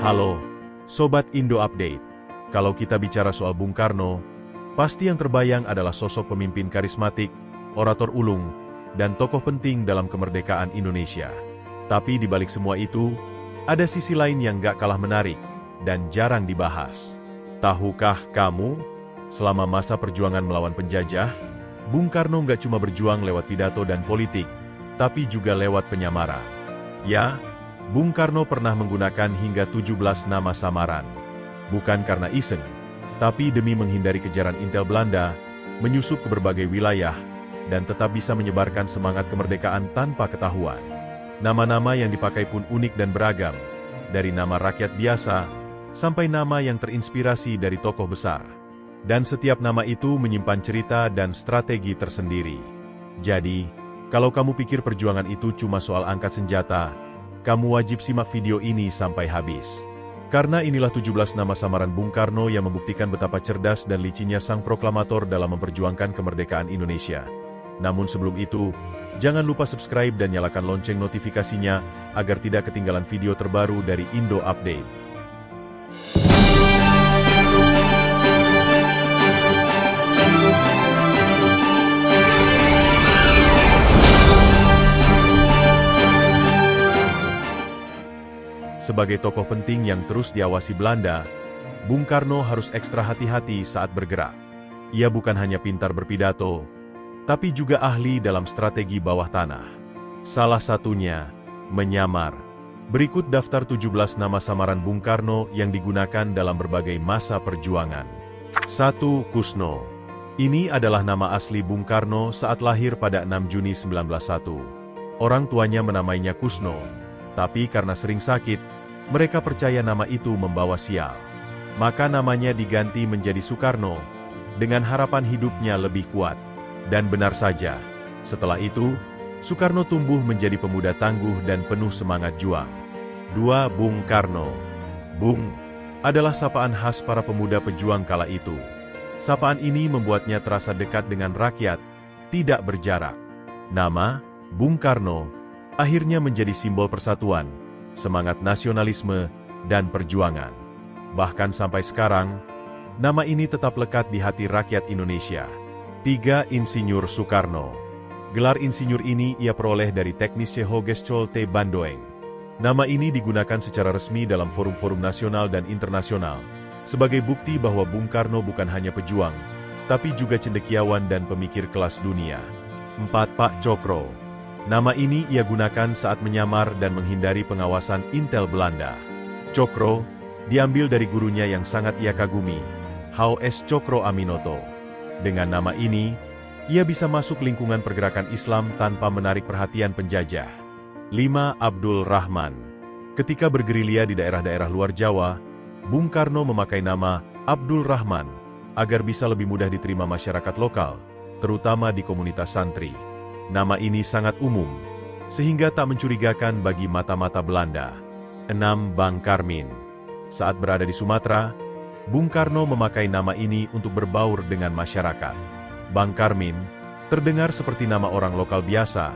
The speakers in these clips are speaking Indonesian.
Halo, Sobat Indo Update. Kalau kita bicara soal Bung Karno, pasti yang terbayang adalah sosok pemimpin karismatik, orator ulung, dan tokoh penting dalam kemerdekaan Indonesia. Tapi di balik semua itu, ada sisi lain yang gak kalah menarik, dan jarang dibahas. Tahukah kamu, selama masa perjuangan melawan penjajah, Bung Karno gak cuma berjuang lewat pidato dan politik, tapi juga lewat penyamaran. Ya, Bung Karno pernah menggunakan hingga 17 nama samaran. Bukan karena iseng, tapi demi menghindari kejaran intel Belanda, menyusup ke berbagai wilayah, dan tetap bisa menyebarkan semangat kemerdekaan tanpa ketahuan. Nama-nama yang dipakai pun unik dan beragam, dari nama rakyat biasa, sampai nama yang terinspirasi dari tokoh besar. Dan setiap nama itu menyimpan cerita dan strategi tersendiri. Jadi, kalau kamu pikir perjuangan itu cuma soal angkat senjata, kamu wajib simak video ini sampai habis. Karena inilah 17 nama samaran Bung Karno yang membuktikan betapa cerdas dan licinnya sang proklamator dalam memperjuangkan kemerdekaan Indonesia. Namun sebelum itu, jangan lupa subscribe dan nyalakan lonceng notifikasinya agar tidak ketinggalan video terbaru dari Indo Update. Sebagai tokoh penting yang terus diawasi Belanda, Bung Karno harus ekstra hati-hati saat bergerak. Ia bukan hanya pintar berpidato, tapi juga ahli dalam strategi bawah tanah. Salah satunya, menyamar. Berikut daftar 17 nama samaran Bung Karno yang digunakan dalam berbagai masa perjuangan. 1. Kusno. Ini adalah nama asli Bung Karno saat lahir pada 6 Juni 1901. Orang tuanya menamainya Kusno, tapi karena sering sakit, mereka percaya nama itu membawa sial. Maka namanya diganti menjadi Soekarno, dengan harapan hidupnya lebih kuat. Dan benar saja, setelah itu, Soekarno tumbuh menjadi pemuda tangguh dan penuh semangat juang. 2. Bung Karno. Bung adalah sapaan khas para pemuda pejuang kala itu. Sapaan ini membuatnya terasa dekat dengan rakyat, tidak berjarak. Nama, Bung Karno, akhirnya menjadi simbol persatuan, semangat nasionalisme, dan perjuangan. Bahkan sampai sekarang, nama ini tetap lekat di hati rakyat Indonesia. 3. Insinyur Soekarno. Gelar insinyur ini ia peroleh dari Teknische Hogeschool te Bandung. Nama ini digunakan secara resmi dalam forum-forum nasional dan internasional, sebagai bukti bahwa Bung Karno bukan hanya pejuang, tapi juga cendekiawan dan pemikir kelas dunia. 4. Pak Cokro. Nama ini ia gunakan saat menyamar dan menghindari pengawasan intel Belanda. Cokro diambil dari gurunya yang sangat ia kagumi, H.O.S. Cokro Aminoto. Dengan nama ini, ia bisa masuk lingkungan pergerakan Islam tanpa menarik perhatian penjajah. 5. Abdul Rahman. Ketika bergerilya di daerah-daerah luar Jawa, Bung Karno memakai nama Abdul Rahman agar bisa lebih mudah diterima masyarakat lokal, terutama di komunitas santri. Nama ini sangat umum, sehingga tak mencurigakan bagi mata-mata Belanda. 6. Bang Karmin. Saat berada di Sumatera, Bung Karno memakai nama ini untuk berbaur dengan masyarakat. Bang Karmin terdengar seperti nama orang lokal biasa,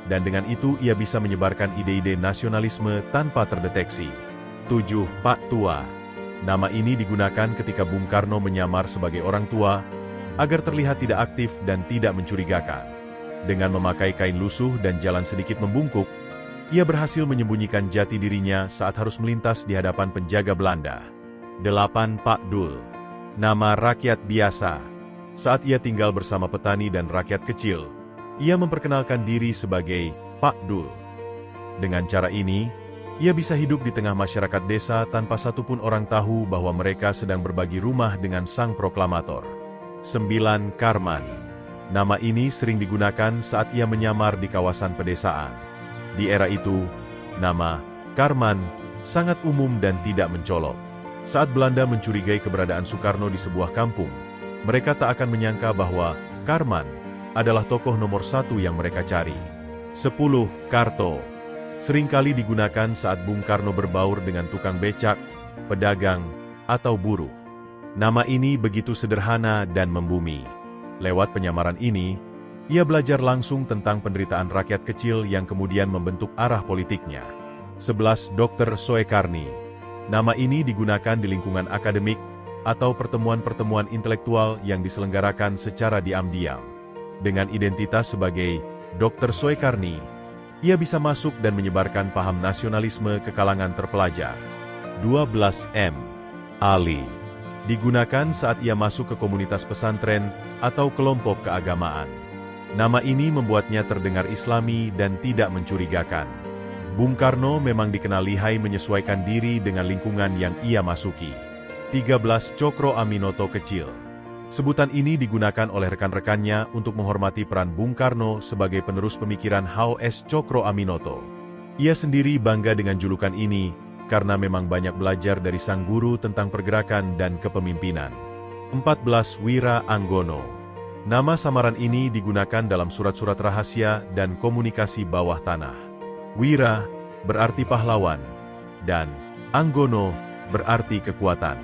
dan dengan itu ia bisa menyebarkan ide-ide nasionalisme tanpa terdeteksi. 7. Pak Tua. Nama ini digunakan ketika Bung Karno menyamar sebagai orang tua, agar terlihat tidak aktif dan tidak mencurigakan. Dengan memakai kain lusuh dan jalan sedikit membungkuk, ia berhasil menyembunyikan jati dirinya saat harus melintas di hadapan penjaga Belanda. 8. Pak Dul. Nama rakyat biasa. Saat ia tinggal bersama petani dan rakyat kecil, ia memperkenalkan diri sebagai Pak Dul. Dengan cara ini, ia bisa hidup di tengah masyarakat desa tanpa satupun orang tahu bahwa mereka sedang berbagi rumah dengan sang proklamator. 9. Karman. Nama ini sering digunakan saat ia menyamar di kawasan pedesaan. Di era itu, nama Karman sangat umum dan tidak mencolok. Saat Belanda mencurigai keberadaan Soekarno di sebuah kampung, mereka tak akan menyangka bahwa Karman adalah tokoh nomor 1 yang mereka cari. 10. Karto. Seringkali digunakan saat Bung Karno berbaur dengan tukang becak, pedagang, atau buruh. Nama ini begitu sederhana dan membumi. Lewat penyamaran ini, ia belajar langsung tentang penderitaan rakyat kecil yang kemudian membentuk arah politiknya. 11. Dr. Soekarni. Nama ini digunakan di lingkungan akademik atau pertemuan-pertemuan intelektual yang diselenggarakan secara diam-diam. Dengan identitas sebagai Dr. Soekarni, ia bisa masuk dan menyebarkan paham nasionalisme ke kalangan terpelajar. 12M. Ali digunakan saat ia masuk ke komunitas pesantren atau kelompok keagamaan. Nama ini membuatnya terdengar islami dan tidak mencurigakan. Bung Karno memang dikenal lihai menyesuaikan diri dengan lingkungan yang ia masuki. 13 Cokro Aminoto kecil. Sebutan ini digunakan oleh rekan-rekannya untuk menghormati peran Bung Karno sebagai penerus pemikiran H.O.S. Cokro Aminoto. Ia sendiri bangga dengan julukan ini, karena memang banyak belajar dari sang guru tentang pergerakan dan kepemimpinan. 14 Wira Anggono. Nama samaran ini digunakan dalam surat-surat rahasia dan komunikasi bawah tanah. Wira berarti pahlawan, dan Anggono berarti kekuatan.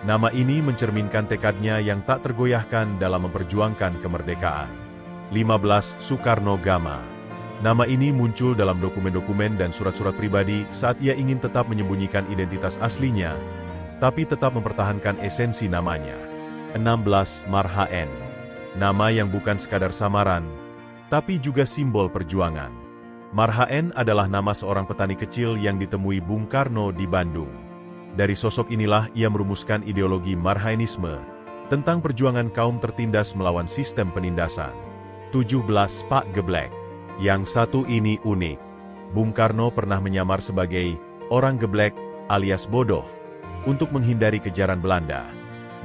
Nama ini mencerminkan tekadnya yang tak tergoyahkan dalam memperjuangkan kemerdekaan. 15 Soekarno Gama. Nama ini muncul dalam dokumen-dokumen dan surat-surat pribadi saat ia ingin tetap menyembunyikan identitas aslinya, tapi tetap mempertahankan esensi namanya. 16 Marhaen. Nama yang bukan sekadar samaran, tapi juga simbol perjuangan. Marhaen adalah nama seorang petani kecil yang ditemui Bung Karno di Bandung. Dari sosok inilah ia merumuskan ideologi Marhaenisme tentang perjuangan kaum tertindas melawan sistem penindasan. 17 Pak Geblek. Yang satu ini unik. Bung Karno pernah menyamar sebagai orang geblek alias bodoh untuk menghindari kejaran Belanda.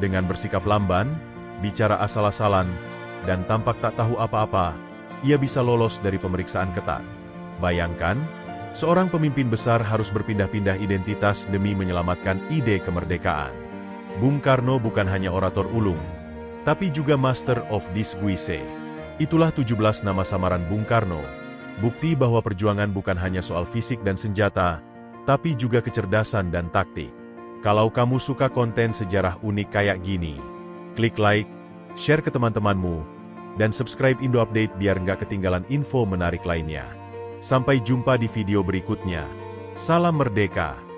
Dengan bersikap lamban, bicara asal-asalan, dan tampak tak tahu apa-apa, ia bisa lolos dari pemeriksaan ketat. Bayangkan, seorang pemimpin besar harus berpindah-pindah identitas demi menyelamatkan ide kemerdekaan. Bung Karno bukan hanya orator ulung, tapi juga master of disguise. Itulah 17 nama samaran Bung Karno, bukti bahwa perjuangan bukan hanya soal fisik dan senjata, tapi juga kecerdasan dan taktik. Kalau kamu suka konten sejarah unik kayak gini, klik like, share ke teman-temanmu, dan subscribe Indo Update biar nggak ketinggalan info menarik lainnya. Sampai jumpa di video berikutnya. Salam Merdeka!